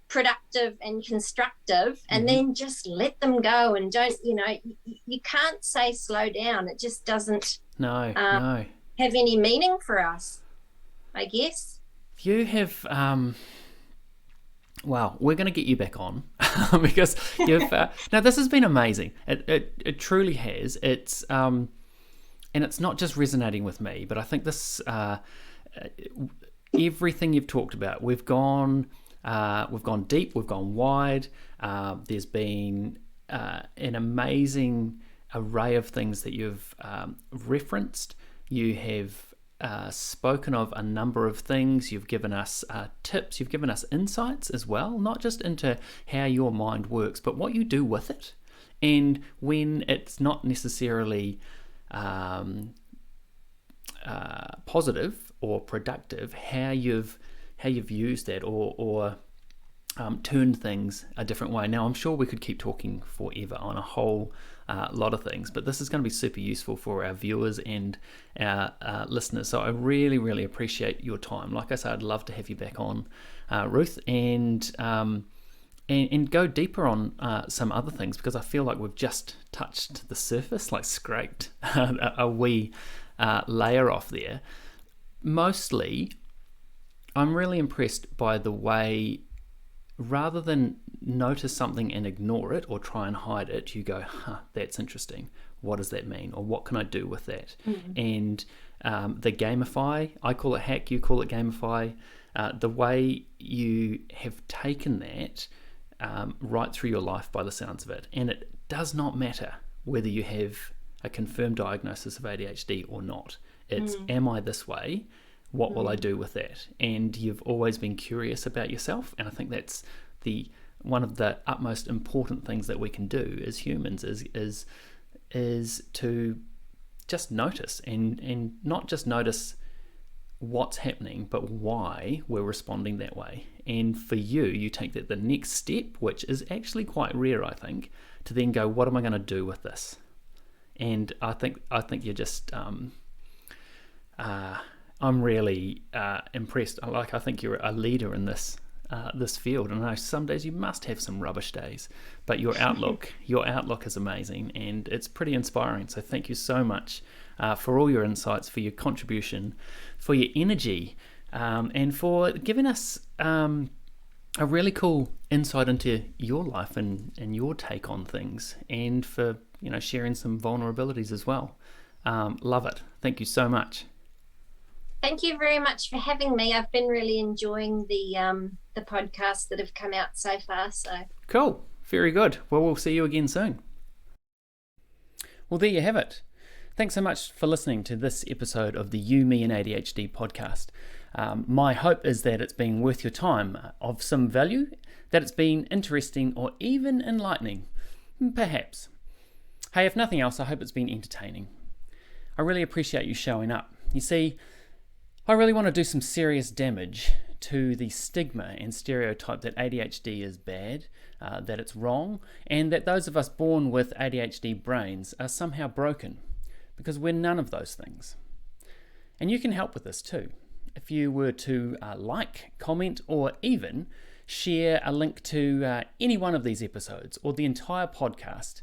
productive and constructive, and then just let them go, and don't, you can't say slow down. It just doesn't have any meaning for us, I guess. You have well, we're going to get you back on because you've now this has been amazing. It truly has. It's and it's not just resonating with me, but I think this everything you've talked about, we've gone deep, we've gone wide. There's been an amazing array of things that you've referenced. You have spoken of a number of things. You've given us tips. You've given us insights as well, not just into how your mind works, but what you do with it. And when it's not necessarily positive or productive, how you've used that or turned things a different way. Now, I'm sure we could keep talking forever on a whole lot of things, but this is going to be super useful for our viewers and our listeners. So I really, really appreciate your time. Like I said, I'd love to have you back on, Ruth, and go deeper on some other things, because I feel like we've just touched the surface, like scraped a wee layer off there. Mostly, I'm really impressed by the way, rather than notice something and ignore it or try and hide it, you go, that's interesting. What does that mean? Or what can I do with that? And the gamify, I call it hack, you call it gamify, the way you have taken that right through your life by the sounds of it. And it does not matter whether you have a confirmed diagnosis of ADHD or not. It's, am I this way? What will I do with that? And you've always been curious about yourself, and I think that's one of the utmost important things that we can do as humans is to just notice, and not just notice what's happening, but why we're responding that way. And for you take that the next step, which is actually quite rare, I think, to then go, what am I going to do with this? And I think you're just I'm really impressed. I think you're a leader in this field, and I know some days you must have some rubbish days, but your outlook is amazing, and it's pretty inspiring. So thank you so much for all your insights, for your contribution, for your energy, and for giving us a really cool insight into your life and your take on things, and for sharing some vulnerabilities as well. Love it. Thank you so much. Thank you very much for having me. I've been really enjoying the podcasts that have come out so far. So cool. Very good. Well, we'll see you again soon. Well, there you have it. Thanks so much for listening to this episode of the You, Me and ADHD podcast. My hope is that it's been worth your time, of some value, that it's been interesting or even enlightening, perhaps. Hey, if nothing else, I hope it's been entertaining. I really appreciate you showing up. You see, I really want to do some serious damage to the stigma and stereotype that ADHD is bad, that it's wrong, and that those of us born with ADHD brains are somehow broken, because we're none of those things. And you can help with this too. If you were to like, comment, or even share a link to any one of these episodes or the entire podcast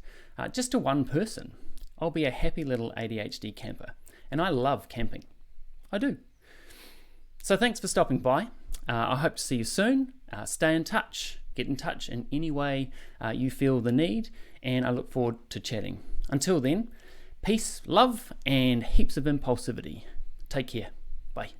just to one person, I'll be a happy little ADHD camper. And I love camping. I do. So thanks for stopping by. I hope to see you soon. Stay in touch. Get in touch in any way you feel the need, and I look forward to chatting. Until then, peace, love, and heaps of impulsivity. Take care. Bye.